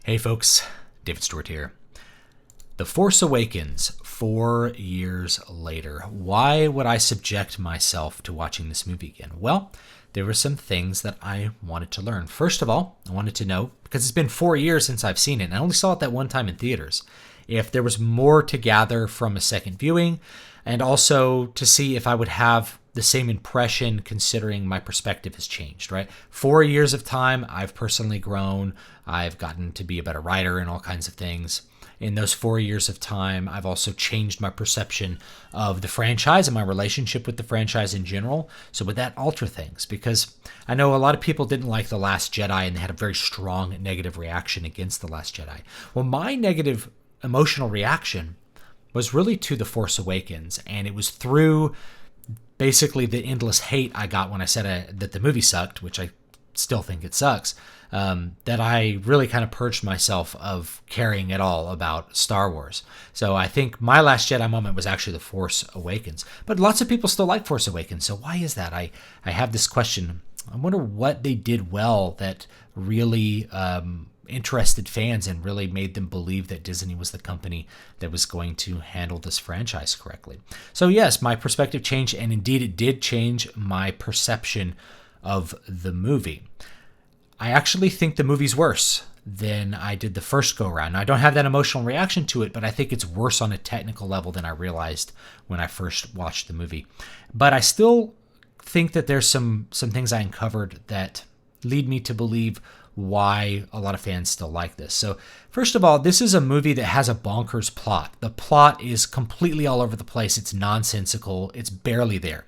Hey folks, David Stewart here. The Force Awakens, 4 years later. Why would I subject myself to watching this movie again? Well, there were some things that I wanted to learn. First of all, I wanted to know, because it's been 4 years since I've seen it, and I only saw it that one time in theaters, if there was more to gather from a second viewing, and also to see if I would have the same impression considering my perspective has changed, right? 4 years of time, I've personally grown. I've gotten to be a better writer and all kinds of things. In those 4 years of time, I've also changed my perception of the franchise and my relationship with the franchise in general. So would that alter things? Because I know a lot of people didn't like The Last Jedi and they had a very strong negative reaction against The Last Jedi. Well, my negative emotional reaction was really to The Force Awakens, and it was through basically the endless hate I got when I said that the movie sucked, which I still think it sucks, that I really kind of purged myself of caring at all about Star Wars. So I think my Last Jedi moment was actually The Force Awakens. But lots of people still like Force Awakens, so why is that? I have this question. I wonder what they did well that really interested fans and really made them believe that Disney was the company that was going to handle this franchise correctly. So yes, my perspective changed, and indeed it did change my perception of the movie. I actually think the movie's worse than I did the first go around. Now, I don't have that emotional reaction to it, but I think it's worse on a technical level than I realized when I first watched the movie. But I still think that there's some things I uncovered that lead me to believe why a lot of fans still like this. So first of all, this is a movie that has a bonkers plot. The plot is completely all over the place. It's nonsensical. It's barely there.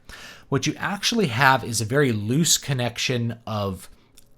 What you actually have is a very loose connection of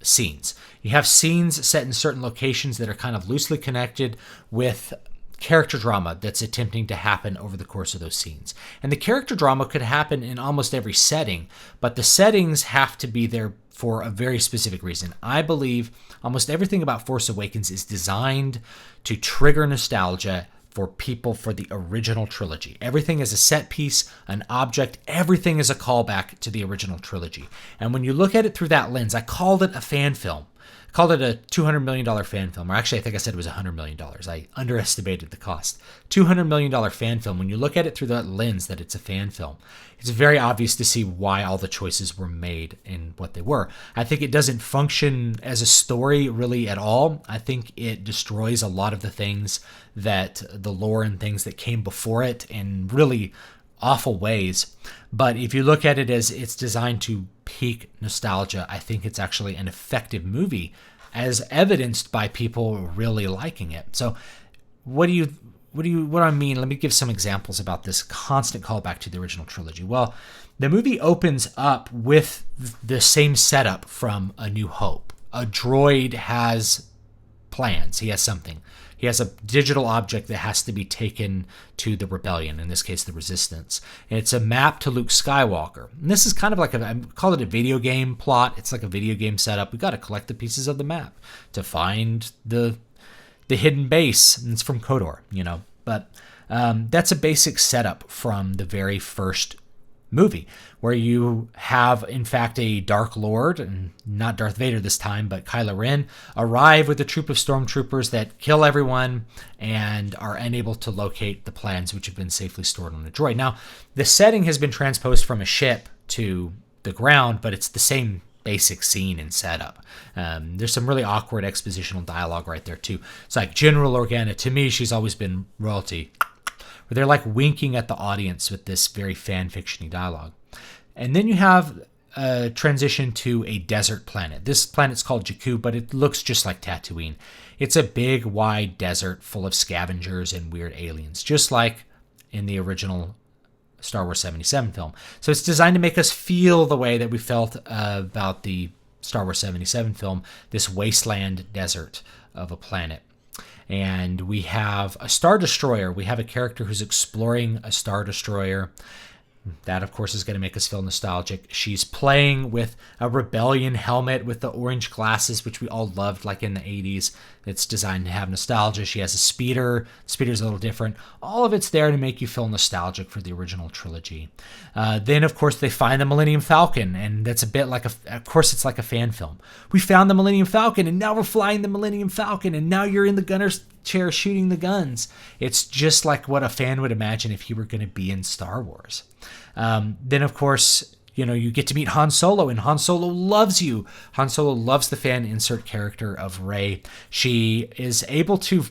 scenes. You have scenes set in certain locations that are kind of loosely connected with character drama that's attempting to happen over the course of those scenes. And the character drama could happen in almost every setting, but the settings have to be there for a very specific reason. I believe almost everything about Force Awakens is designed to trigger nostalgia for people for the original trilogy. Everything is a set piece, an object, everything is a callback to the original trilogy. And when you look at it through that lens, I called it a fan film. I called it a $200 million fan film, or actually I think I said it was $100 million. I underestimated the cost. $200 million fan film. When you look at it through that lens that it's a fan film, it's very obvious to see why all the choices were made and what they were. I think it doesn't function as a story really at all. I think it destroys a lot of the things that the lore and things that came before it in really awful ways. But if you look at it as it's designed to peak nostalgia, I think it's actually an effective movie, as evidenced by people really liking it. So what do I mean? Let me give some examples about this constant callback to the original trilogy. Well, the movie opens up with the same setup from A New Hope. A droid has plans. He has something. He has a digital object that has to be taken to the rebellion, in this case, the resistance. And it's a map to Luke Skywalker. And this is kind of like I call it a video game plot. It's like a video game setup. We've got to collect the pieces of the map to find the hidden base. And it's from KOTOR, But that's a basic setup from the very first movie, where you have, in fact, a Dark Lord, and not Darth Vader this time, but Kylo Ren, arrive with a troop of stormtroopers that kill everyone and are unable to locate the plans which have been safely stored on a droid. Now, the setting has been transposed from a ship to the ground, but it's the same basic scene and setup. There's some really awkward expositional dialogue right there, too. It's like General Organa, to me, she's always been royalty. Where they're like winking at the audience with this very fan fiction-y dialogue. And then you have a transition to a desert planet. This planet's called Jakku, but it looks just like Tatooine. It's a big, wide desert full of scavengers and weird aliens, just like in the original Star Wars 77 film. So it's designed to make us feel the way that we felt about the Star Wars 77 film, this wasteland desert of a planet. And we have a Star Destroyer. We have a character who's exploring a Star Destroyer. That, of course, is going to make us feel nostalgic. She's playing with a Rebellion helmet with the orange glasses, which we all loved, like in the 80s. It's designed to have nostalgia. She has a speeder. The speeder's a little different. All of it's there to make you feel nostalgic for the original trilogy. Then, of course, they find the Millennium Falcon, and that's a bit like of course, it's like a fan film. We found the Millennium Falcon, and now we're flying the Millennium Falcon, and now you're in the gunner's chair shooting the guns. It's just like what a fan would imagine if he were going to be in Star Wars. Then, of course, you get to meet Han Solo, and Han Solo loves you. Han Solo loves the fan insert character of Rey. She is able to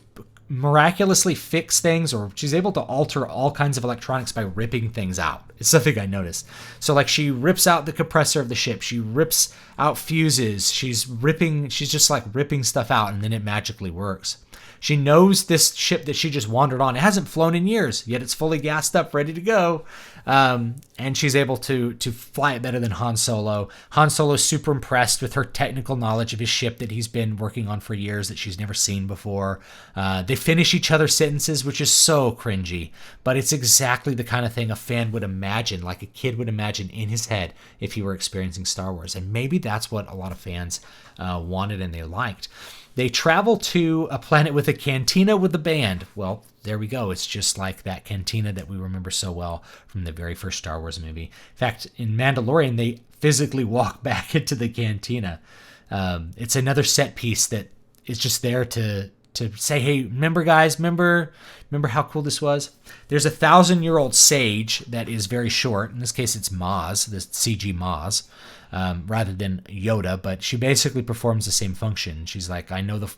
miraculously fix things, or she's able to alter all kinds of electronics by ripping things out. It's something I noticed. So, like, she rips out the compressor of the ship. She rips out fuses. She's just like ripping stuff out, and then it magically works. She knows this ship that she just wandered on. It hasn't flown in years, yet it's fully gassed up, ready to go. And she's able to fly it better than Han Solo. Han Solo's super impressed with her technical knowledge of his ship that he's been working on for years that she's never seen before. They finish each other's sentences, which is so cringy, but it's exactly the kind of thing a fan would imagine, like a kid would imagine in his head if he were experiencing Star Wars. And maybe that's what a lot of fans wanted and they liked. They travel to a planet with a cantina with a band. Well, there we go. It's just like that cantina that we remember so well from the very first Star Wars movie. In fact, in Mandalorian, they physically walk back into the cantina. It's another set piece that is just there to say, hey, remember, guys, remember how cool this was? There's a 1,000-year-old sage that is very short. In this case, it's Maz, the CG Maz. Rather than Yoda, but she basically performs the same function. She's like,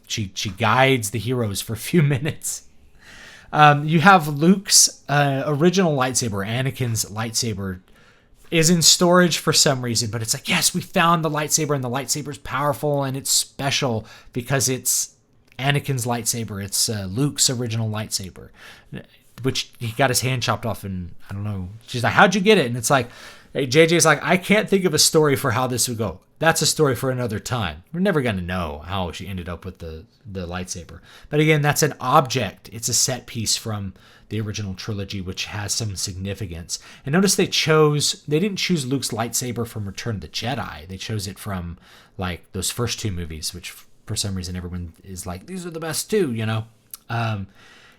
she guides the heroes for a few minutes. You have Luke's original lightsaber, Anakin's lightsaber, is in storage for some reason, but it's like, yes, we found the lightsaber, and the lightsaber's powerful, and it's special because it's Anakin's lightsaber. It's Luke's original lightsaber, which he got his hand chopped off, and I don't know. She's like, how'd you get it? And it's like, hey, JJ's like, I can't think of a story for how this would go. That's a story for another time. We're never going to know how she ended up with the lightsaber. But again, that's an object. It's a set piece from the original trilogy, which has some significance. And notice they didn't choose Luke's lightsaber from Return of the Jedi. They chose it from, like, those first two movies, which for some reason everyone is like, these are the best two,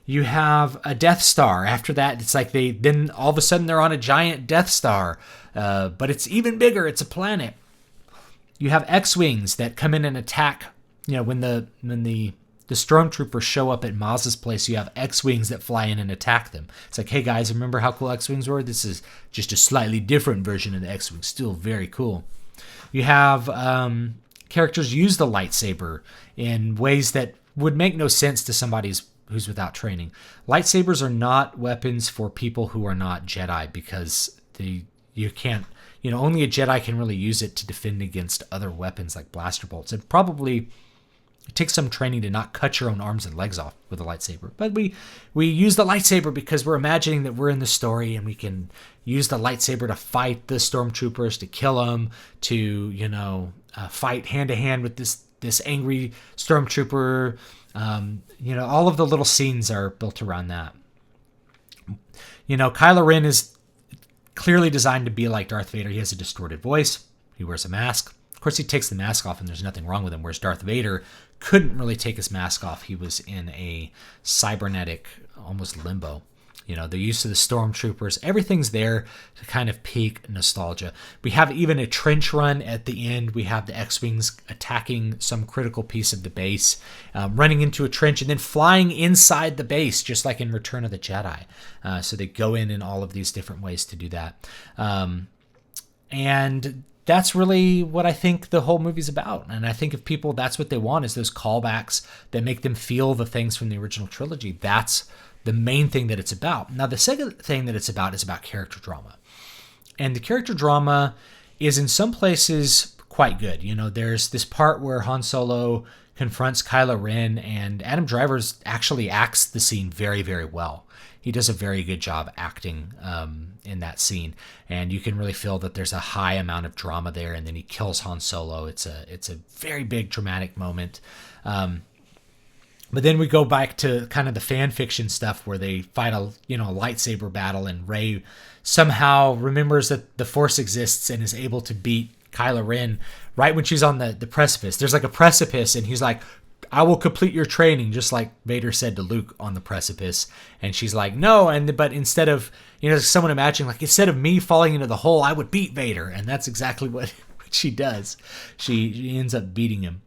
You have a Death Star. After that, it's like then all of a sudden they're on a giant Death Star, but it's even bigger. It's a planet. You have X-Wings that come in and attack. When the stormtroopers show up at Maz's place, you have X-Wings that fly in and attack them. It's like, hey guys, remember how cool X-Wings were? This is just a slightly different version of the X-Wing. Still very cool. You have characters use the lightsaber in ways that would make no sense to somebody who's without training. Lightsabers are not weapons for people who are not Jedi because you can't, only a Jedi can really use it to defend against other weapons like blaster bolts. It takes some training to not cut your own arms and legs off with a lightsaber. But we use the lightsaber because we're imagining that we're in the story and we can use the lightsaber to fight the stormtroopers, to kill them, to, fight hand to hand with this angry stormtrooper. All of the little scenes are built around that. Kylo Ren is clearly designed to be like Darth Vader. He has a distorted voice. He wears a mask. Of course, he takes the mask off and there's nothing wrong with him, whereas Darth Vader couldn't really take his mask off. He was in a cybernetic, almost limbo. The use of the stormtroopers, everything's there to kind of peak nostalgia. We have even a trench run at the end. We have the X-Wings attacking some critical piece of the base, running into a trench and then flying inside the base, just like in Return of the Jedi. So they go in all of these different ways to do that. And that's really what I think the whole movie's about. And I think if people, that's what they want, is those callbacks that make them feel the things from the original trilogy. That's the main thing that it's about. Now, the second thing that it's about is about character drama. And the character drama is in some places quite good. There's this part where Han Solo confronts Kylo Ren, and Adam Driver actually acts the scene very, very well. He does a very good job acting in that scene, and you can really feel that there's a high amount of drama there. And then he kills Han Solo. It's a very big dramatic moment. But then we go back to kind of the fan fiction stuff where they fight a lightsaber battle, and Rey somehow remembers that the Force exists and is able to beat Kylo Ren right when she's on the precipice. There's like a precipice, and he's like, I will complete your training, just like Vader said to Luke on the precipice. And she's like, no. But instead of, someone imagining, like, instead of me falling into the hole, I would beat Vader. And that's exactly what she does. She ends up beating him.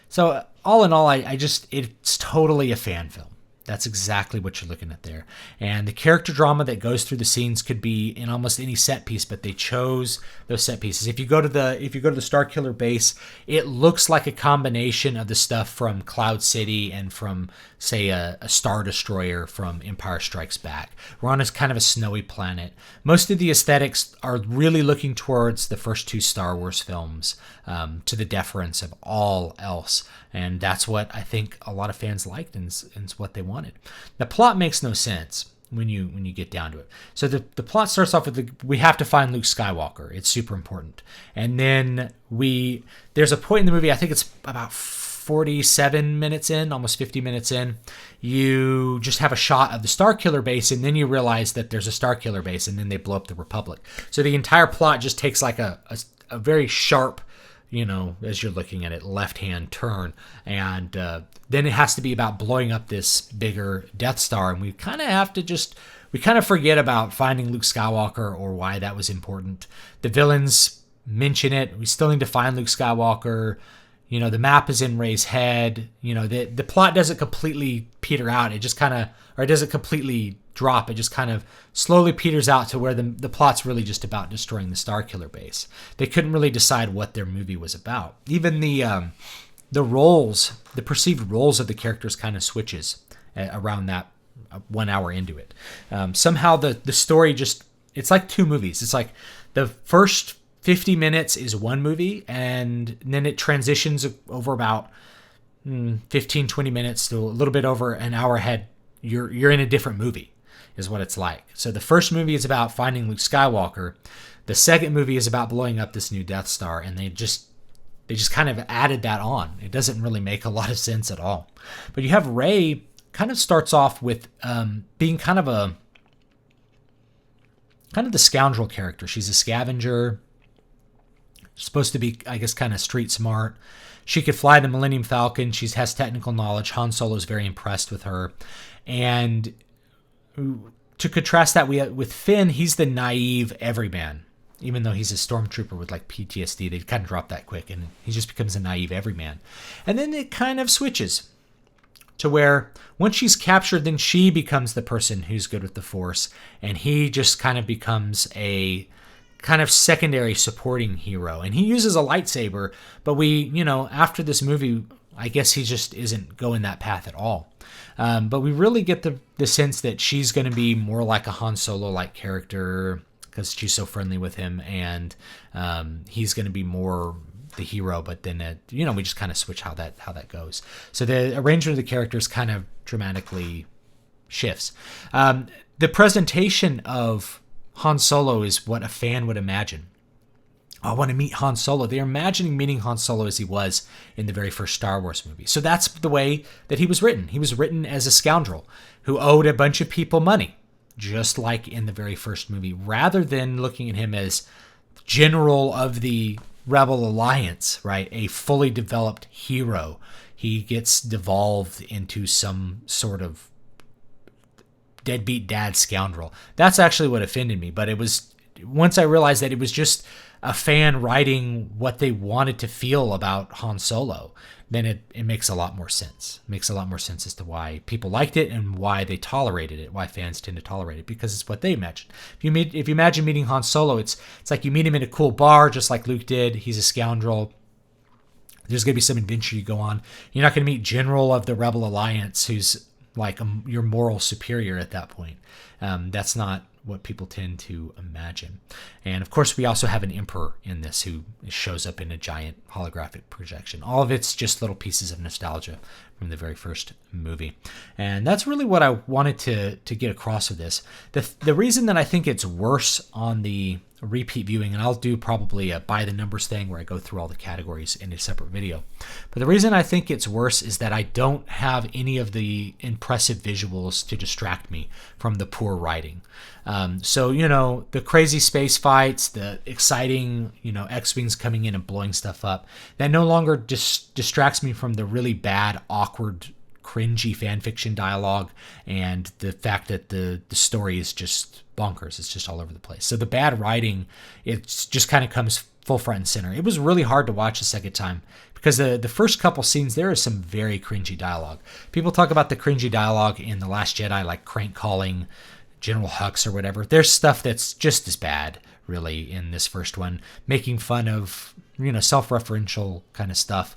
So all in all, it's totally a fan film. That's exactly what you're looking at there. And the character drama that goes through the scenes could be in almost any set piece, but they chose those set pieces. If you go to the Starkiller base, it looks like a combination of the stuff from Cloud City and from, say, a Star Destroyer from Empire Strikes Back. We're on a kind of a snowy planet. Most of the aesthetics are really looking towards the first 2 Star Wars films, to the deference of all else. And that's what I think a lot of fans liked, and it's what they wanted. The plot makes no sense when you get down to it. So the plot starts off with we have to find Luke Skywalker. It's super important. And then there's a point in the movie, I think it's about 47 minutes in, almost 50 minutes in, you just have a shot of the Starkiller base, and then you realize that there's a Starkiller base, and then they blow up the Republic. So the entire plot just takes like a very sharp, as you're looking at it, left-hand turn. And then it has to be about blowing up this bigger Death Star. And we kind of forget about finding Luke Skywalker or why that was important. The villains mention it. We still need to find Luke Skywalker. The map is in Rey's head. The plot doesn't completely peter out. It doesn't completely drop. It just kind of slowly peters out to where the plot's really just about destroying the Starkiller base. They couldn't really decide what their movie was about. Even the roles, the perceived roles of the characters kind of switches around that 1 hour into it. Somehow the story it's like 2 movies. It's like the first 50 minutes is one movie, and then it transitions over about 15, 20 minutes to a little bit over an hour ahead. You're in a different movie, is what it's like. So the first movie is about finding Luke Skywalker. The second movie is about blowing up this new Death Star, and they just kind of added that on. It doesn't really make a lot of sense at all. But you have Rey kind of starts off with being kind of the scoundrel character. She's a scavenger, supposed to be, I guess, kind of street smart. She could fly the Millennium Falcon. She has technical knowledge. Han Solo is very impressed with her. And to contrast that with Finn, he's the naive everyman. Even though he's a stormtrooper with like PTSD, they kind of drop that quick, and he just becomes a naive everyman. And then it kind of switches to where once she's captured, then she becomes the person who's good with the Force, and he just kind of becomes a kind of secondary supporting hero. And he uses a lightsaber, but after this movie, I guess he just isn't going that path at all. But we really get the sense that she's going to be more like a Han Solo-like character because she's so friendly with him, and he's going to be more the hero. But then, we just kind of switch how that goes. So the arrangement of the characters kind of dramatically shifts. The presentation of Han Solo is what a fan would imagine. I want to meet Han Solo. They're imagining meeting Han Solo as he was in the very first Star Wars movie. So that's the way that he was written. He was written as a scoundrel who owed a bunch of people money, just like in the very first movie, rather than looking at him as general of the Rebel Alliance, right? A fully developed hero. He gets devolved into some sort of deadbeat dad scoundrel. That's actually what offended me. But it was once I realized that it was just a fan writing what they wanted to feel about Han Solo, then it makes a lot more sense. It makes a lot more sense as to why people liked it and why they tolerated it, why fans tend to tolerate it, because it's what they imagined. If you imagine meeting Han Solo, it's like you meet him in a cool bar, just like Luke did. He's a scoundrel. There's going to be some adventure you go on. You're not going to meet General of the Rebel Alliance, who's like your moral superior at that point. That's not what people tend to imagine. And of course, we also have an emperor in this who shows up in a giant holographic projection. All of it's just little pieces of nostalgia from the very first movie. And that's really what I wanted to get across with this. The reason that I think it's worse repeat viewing, and I'll do probably a by the numbers thing where I go through all the categories in a separate video. But the reason I think it's worse is that I don't have any of the impressive visuals to distract me from the poor writing. So, the crazy space fights, the exciting, X-Wings coming in and blowing stuff up, that no longer distracts me from the really bad, awkward, cringy fanfiction dialogue and the fact that the story is just bonkers. It's just all over the place. So the bad writing, it just kind of comes full front and center. It was really hard to watch the second time because the first couple scenes, there is some very cringy dialogue. People talk about the cringy dialogue in The Last Jedi, like crank calling General Hux or whatever. There's stuff that's just as bad, really, in this first one, making fun of, self-referential kind of stuff.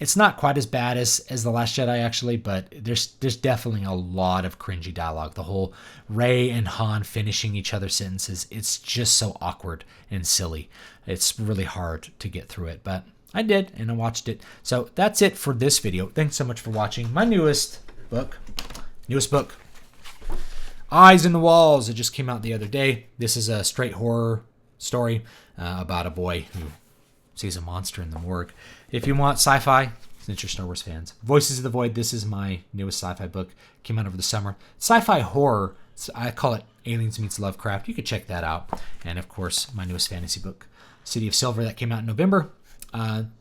It's not quite as bad as The Last Jedi, actually, but there's definitely a lot of cringy dialogue. The whole Rey and Han finishing each other's sentences, it's just so awkward and silly. It's really hard to get through it, but I did, and I watched it. So that's it for this video. Thanks so much for watching. My newest book, Eyes in the Walls. It just came out the other day. This is a straight horror story about a boy who sees a monster in the morgue. If you want sci-fi, since you're Star Wars fans, Voices of the Void, this is my newest sci-fi book. Came out over the summer. Sci-fi horror, I call it Aliens Meets Lovecraft. You could check that out. And of course, my newest fantasy book, City of Silver, that came out in November.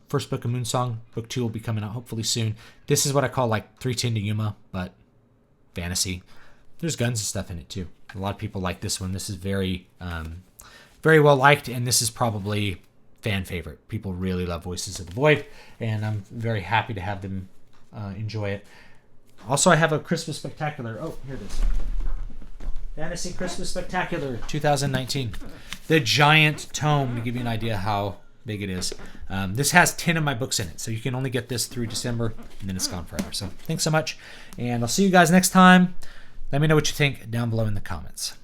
First book of Moonsong. Book 2 will be coming out hopefully soon. This is what I call like 310 to Yuma, but fantasy. There's guns and stuff in it too. A lot of people like this one. This is very, very well liked, and this is probably fan favorite. People really love Voices of the Void, and I'm very happy to have them enjoy it. Also, I have a Christmas Spectacular. Oh, here it is. Fantasy Christmas Spectacular 2019. The giant tome, to give you an idea how big it is. This has 10 of my books in it, so you can only get this through December, and then it's gone forever. So thanks so much, and I'll see you guys next time. Let me know what you think down below in the comments.